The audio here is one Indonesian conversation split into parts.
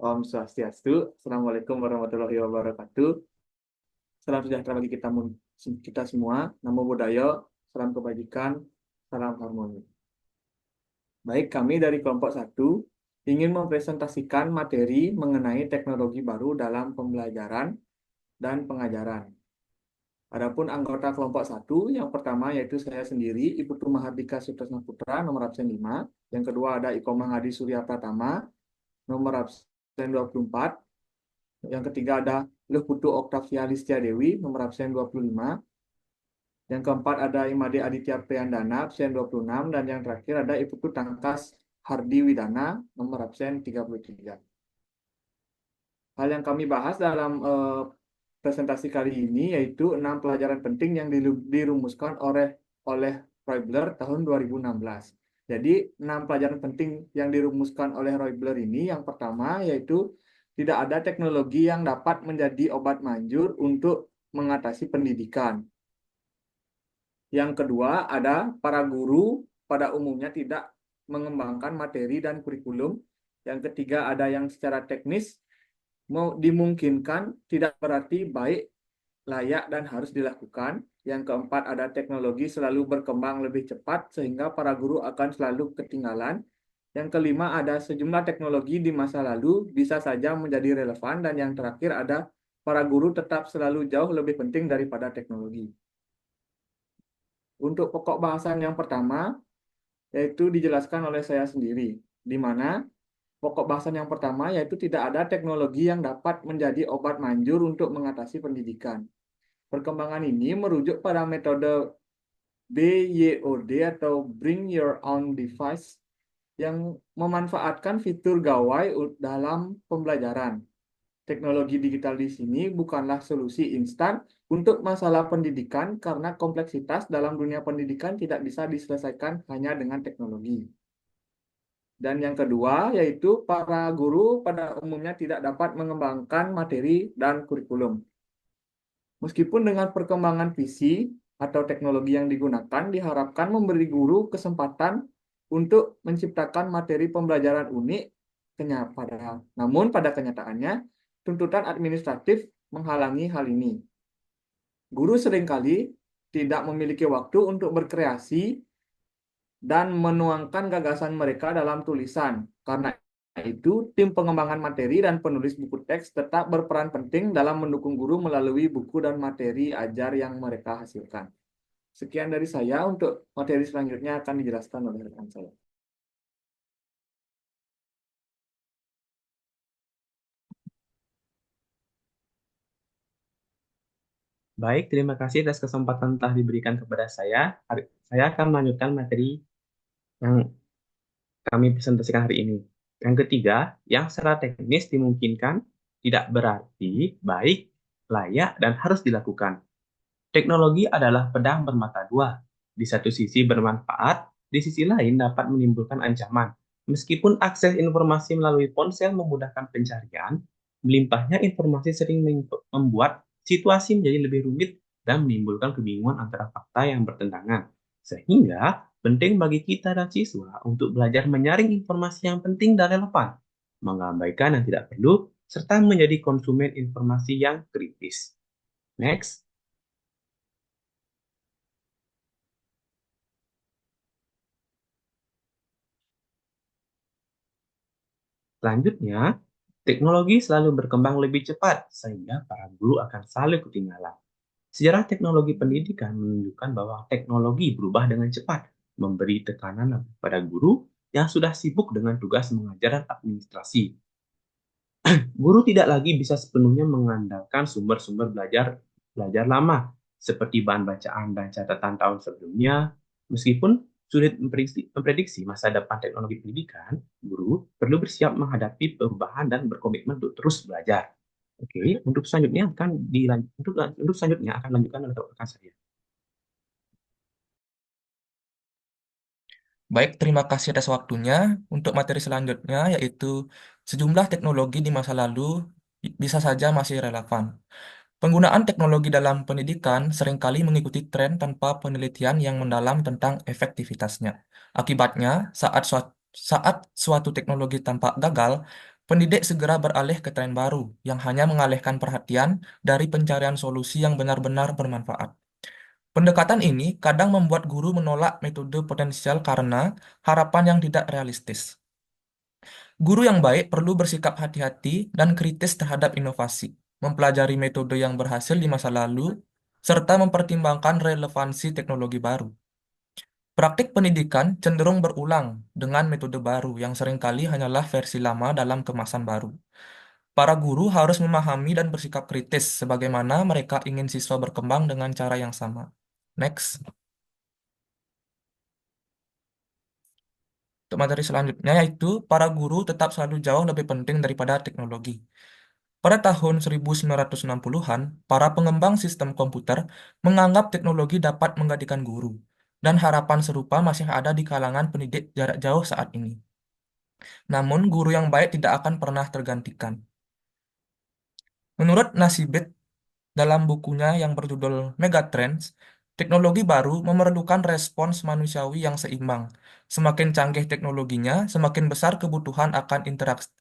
Om Swastiastu. Assalamualaikum warahmatullahi wabarakatuh. Salam sejahtera bagi kita semua. Namo Buddhaya, salam kebajikan, salam harmoni. Baik, kami dari kelompok 1 ingin mempresentasikan materi mengenai teknologi baru dalam pembelajaran dan pengajaran. Adapun anggota kelompok 1, yang pertama yaitu saya sendiri, Iputu Mahardika Sutasna Putra, nomor absen 5. Yang kedua ada Iko Manghadi Surya Pratama, nomor absen 24. Yang ketiga ada Luh Putu Oktavia Listia Dewi, nomor absen 25. Yang keempat ada Imade Aditya Priyandana, absen 26. Dan yang terakhir ada Iputu Tangkas Hardi Widana, nomor absen 33. Hal yang kami bahas dalam presentasi kali ini yaitu 6 pelajaran penting yang dirumuskan oleh Roybler tahun 2016. Jadi 6 pelajaran penting yang dirumuskan oleh Roybler ini yang pertama yaitu tidak ada teknologi yang dapat menjadi obat manjur untuk mengatasi pendidikan. Yang kedua ada para guru pada umumnya tidak mengembangkan materi dan kurikulum. Yang ketiga ada yang secara teknis dimungkinkan tidak berarti baik, layak, dan harus dilakukan. Yang keempat ada teknologi selalu berkembang lebih cepat sehingga para guru akan selalu ketinggalan. Yang kelima ada sejumlah teknologi di masa lalu bisa saja menjadi relevan. Dan yang terakhir ada para guru tetap selalu jauh lebih penting daripada teknologi. Untuk pokok bahasan yang pertama yaitu dijelaskan oleh saya sendiri, di mana pokok bahasan yang pertama yaitu tidak ada teknologi yang dapat menjadi obat manjur untuk mengatasi pendidikan. Perkembangan ini merujuk pada metode BYOD atau Bring Your Own Device yang memanfaatkan fitur gawai dalam pembelajaran. Teknologi digital di sini bukanlah solusi instan untuk masalah pendidikan karena kompleksitas dalam dunia pendidikan tidak bisa diselesaikan hanya dengan teknologi. Dan yang kedua, yaitu para guru pada umumnya tidak dapat mengembangkan materi dan kurikulum. Meskipun dengan perkembangan visi atau teknologi yang digunakan, diharapkan memberi guru kesempatan untuk menciptakan materi pembelajaran unik, namun pada kenyataannya, tuntutan administratif menghalangi hal ini. Guru seringkali tidak memiliki waktu untuk berkreasi dan menuangkan gagasan mereka dalam tulisan. Karena itu, tim pengembangan materi dan penulis buku teks tetap berperan penting dalam mendukung guru melalui buku dan materi ajar yang mereka hasilkan. Sekian dari saya, untuk materi selanjutnya akan dijelaskan oleh rekan saya. Baik, terima kasih atas kesempatan telah diberikan kepada saya. Saya akan melanjutkan materi yang kami presentasikan hari ini. Yang ketiga, yang secara teknis dimungkinkan tidak berarti baik, layak, dan harus dilakukan. Teknologi adalah pedang bermata dua. Di satu sisi bermanfaat, di sisi lain dapat menimbulkan ancaman. Meskipun akses informasi melalui ponsel memudahkan pencarian, melimpahnya informasi sering membuat situasi menjadi lebih rumit dan menimbulkan kebingungan antara fakta yang bertentangan. Sehingga penting bagi kita dan siswa untuk belajar menyaring informasi yang penting dan relevan, mengabaikan yang tidak perlu, serta menjadi konsumen informasi yang kritis. Next. Selanjutnya, teknologi selalu berkembang lebih cepat sehingga para guru akan selalu ketinggalan. Sejarah teknologi pendidikan menunjukkan bahwa teknologi berubah dengan cepat, memberi tekanan pada guru yang sudah sibuk dengan tugas mengajar dan administrasi. Guru tidak lagi bisa sepenuhnya mengandalkan sumber-sumber belajar lama, seperti bahan bacaan dan catatan tahun sebelumnya. Meskipun sulit memprediksi masa depan teknologi pendidikan, guru perlu bersiap menghadapi perubahan dan berkomitmen untuk terus belajar. Oke, untuk selanjutnya akan dilanjutkan oleh rekan saya. Baik, terima kasih atas waktunya. Untuk materi selanjutnya, yaitu sejumlah teknologi di masa lalu bisa saja masih relevan. Penggunaan teknologi dalam pendidikan seringkali mengikuti tren tanpa penelitian yang mendalam tentang efektivitasnya. Akibatnya, saat suatu teknologi tampak gagal, pendidik segera beralih ke tren baru yang hanya mengalihkan perhatian dari pencarian solusi yang benar-benar bermanfaat. Pendekatan ini kadang membuat guru menolak metode potensial karena harapan yang tidak realistis. Guru yang baik perlu bersikap hati-hati dan kritis terhadap inovasi, mempelajari metode yang berhasil di masa lalu, serta mempertimbangkan relevansi teknologi baru. Praktik pendidikan cenderung berulang dengan metode baru yang seringkali hanyalah versi lama dalam kemasan baru. Para guru harus memahami dan bersikap kritis sebagaimana mereka ingin siswa berkembang dengan cara yang sama. Next. Untuk materi selanjutnya yaitu para guru tetap selalu jauh lebih penting daripada teknologi. Pada tahun 1960-an, para pengembang sistem komputer menganggap teknologi dapat menggantikan guru, dan harapan serupa masih ada di kalangan pendidik jarak jauh saat ini. Namun, guru yang baik tidak akan pernah tergantikan. Menurut Nasibet, dalam bukunya yang berjudul Megatrends, teknologi baru memerlukan respons manusiawi yang seimbang. Semakin canggih teknologinya, semakin besar kebutuhan akan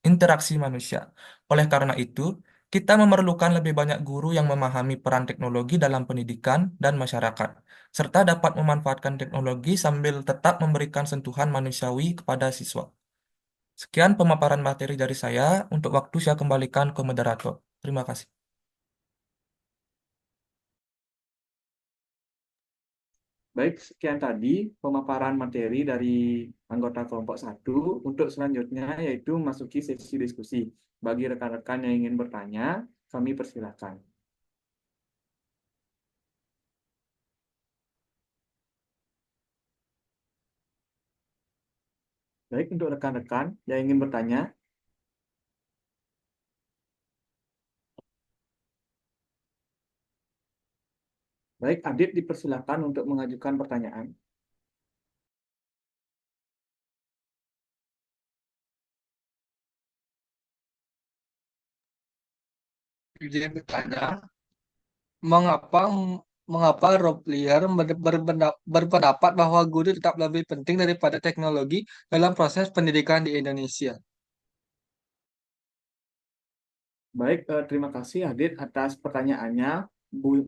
interaksi manusia. Oleh karena itu, kita memerlukan lebih banyak guru yang memahami peran teknologi dalam pendidikan dan masyarakat, serta dapat memanfaatkan teknologi sambil tetap memberikan sentuhan manusiawi kepada siswa. Sekian pemaparan materi dari saya. Untuk waktu saya kembalikan ke moderator. Terima kasih. Baik, sekian tadi pemaparan materi dari anggota kelompok satu. Untuk selanjutnya yaitu masuki sesi diskusi. Bagi rekan-rekan yang ingin bertanya, kami persilahkan. Baik, untuk rekan-rekan yang ingin bertanya, baik, Adit dipersilakan untuk mengajukan pertanyaan. Dia bertanya, mengapa mengapa Roplier berpendapat bahwa guru tetap lebih penting daripada teknologi dalam proses pendidikan di Indonesia? Baik, terima kasih Adit atas pertanyaannya.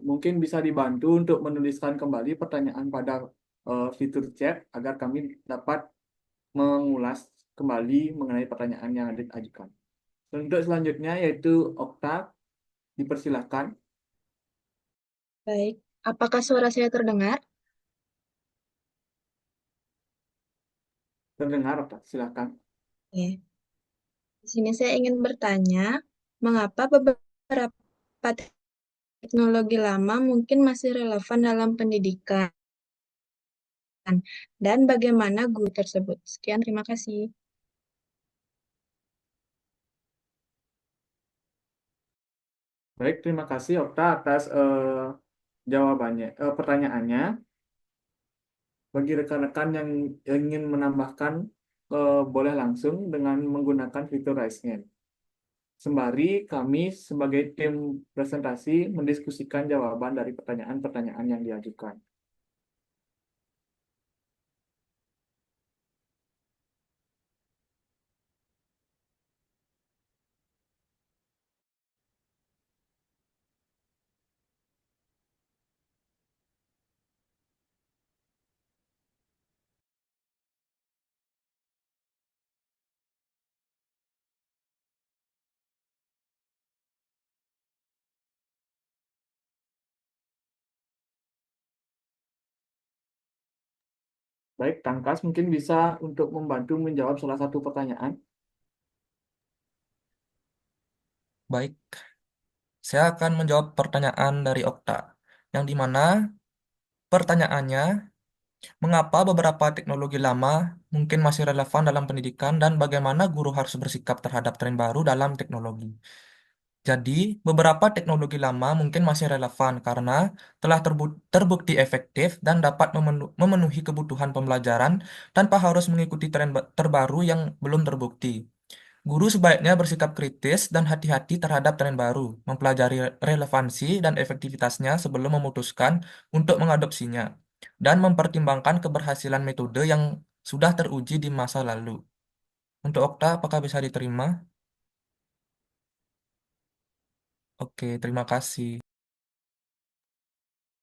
Mungkin bisa dibantu untuk menuliskan kembali pertanyaan pada fitur chat agar kami dapat mengulas kembali mengenai pertanyaan yang Adit ajukan. Untuk selanjutnya yaitu Okta, dipersilahkan. Baik, apakah suara saya terdengar? Terdengar, Okta, silakan. Oke. Di sini saya ingin bertanya, mengapa beberapa teknologi lama mungkin masih relevan dalam pendidikan dan bagaimana guru tersebut? Sekian, terima kasih. Baik, terima kasih Okta atas jawabannya, pertanyaannya. Bagi rekan-rekan yang ingin menambahkan, boleh langsung dengan menggunakan fitur Raise Hand. Sembari kami sebagai tim presentasi mendiskusikan jawaban dari pertanyaan-pertanyaan yang diajukan. Baik, Tangkas mungkin bisa untuk membantu menjawab salah satu pertanyaan. Baik, saya akan menjawab pertanyaan dari Okta, yang dimana pertanyaannya, mengapa beberapa teknologi lama mungkin masih relevan dalam pendidikan dan bagaimana guru harus bersikap terhadap tren baru dalam teknologi. Jadi, beberapa teknologi lama mungkin masih relevan karena telah terbukti efektif dan dapat memenuhi kebutuhan pembelajaran tanpa harus mengikuti tren terbaru yang belum terbukti. Guru sebaiknya bersikap kritis dan hati-hati terhadap tren baru, mempelajari relevansi dan efektivitasnya sebelum memutuskan untuk mengadopsinya, dan mempertimbangkan keberhasilan metode yang sudah teruji di masa lalu. Untuk Okta, apakah bisa diterima? Oke, terima kasih.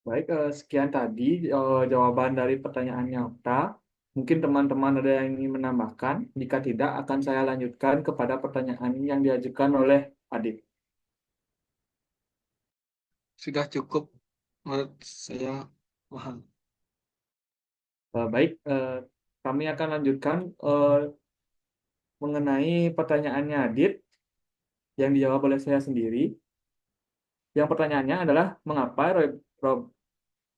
Baik, sekian tadi jawaban dari pertanyaannya Okta. Mungkin teman-teman ada yang ingin menambahkan. Jika tidak, akan saya lanjutkan kepada pertanyaan yang diajukan oleh Adit. Sudah cukup menurut saya paham. Baik, kami akan lanjutkan mengenai pertanyaannya Adit yang dijawab oleh saya sendiri. Yang pertanyaannya adalah mengapa Rob,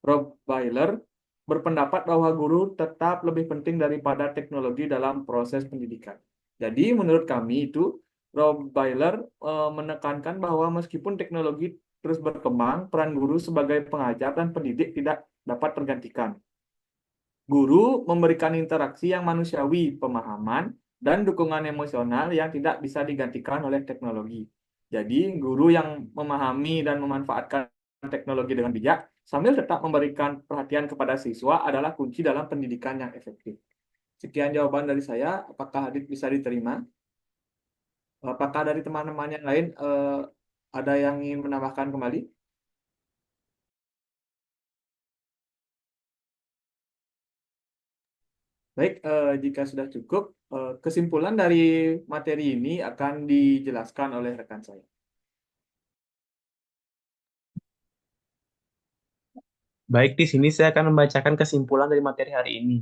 Rob Weiler berpendapat bahwa guru tetap lebih penting daripada teknologi dalam proses pendidikan. Jadi menurut kami itu Rob Weiler menekankan bahwa meskipun teknologi terus berkembang, peran guru sebagai pengajar dan pendidik tidak dapat tergantikan. Guru memberikan interaksi yang manusiawi, pemahaman, dan dukungan emosional yang tidak bisa digantikan oleh teknologi. Jadi, guru yang memahami dan memanfaatkan teknologi dengan bijak, sambil tetap memberikan perhatian kepada siswa adalah kunci dalam pendidikan yang efektif. Sekian jawaban dari saya. Apakah Adit bisa diterima? Apakah dari teman-teman yang lain ada yang ingin menambahkan kembali? Baik, jika sudah cukup, kesimpulan dari materi ini akan dijelaskan oleh rekan saya. Baik, di sini saya akan membacakan kesimpulan dari materi hari ini.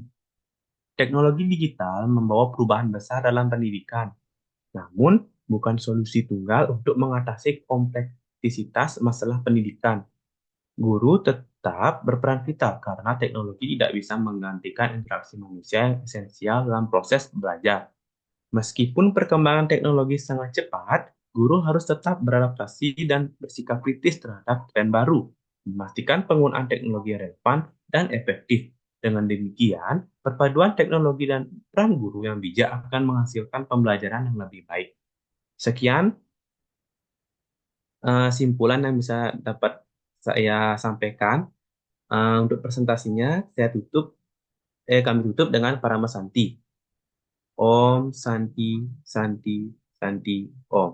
Teknologi digital membawa perubahan besar dalam pendidikan, namun bukan solusi tunggal untuk mengatasi kompleksitas masalah pendidikan. Guru tetap berperan vital karena teknologi tidak bisa menggantikan interaksi manusia yang esensial dalam proses belajar. Meskipun perkembangan teknologi sangat cepat, guru harus tetap beradaptasi dan bersikap kritis terhadap tren baru, memastikan penggunaan teknologi relevan dan efektif. Dengan demikian, perpaduan teknologi dan peran guru yang bijak akan menghasilkan pembelajaran yang lebih baik. Sekian simpulan yang bisa dapat saya sampaikan. Untuk presentasinya, kami tutup dengan Parama Santi. Om Santi Santi Santi Om.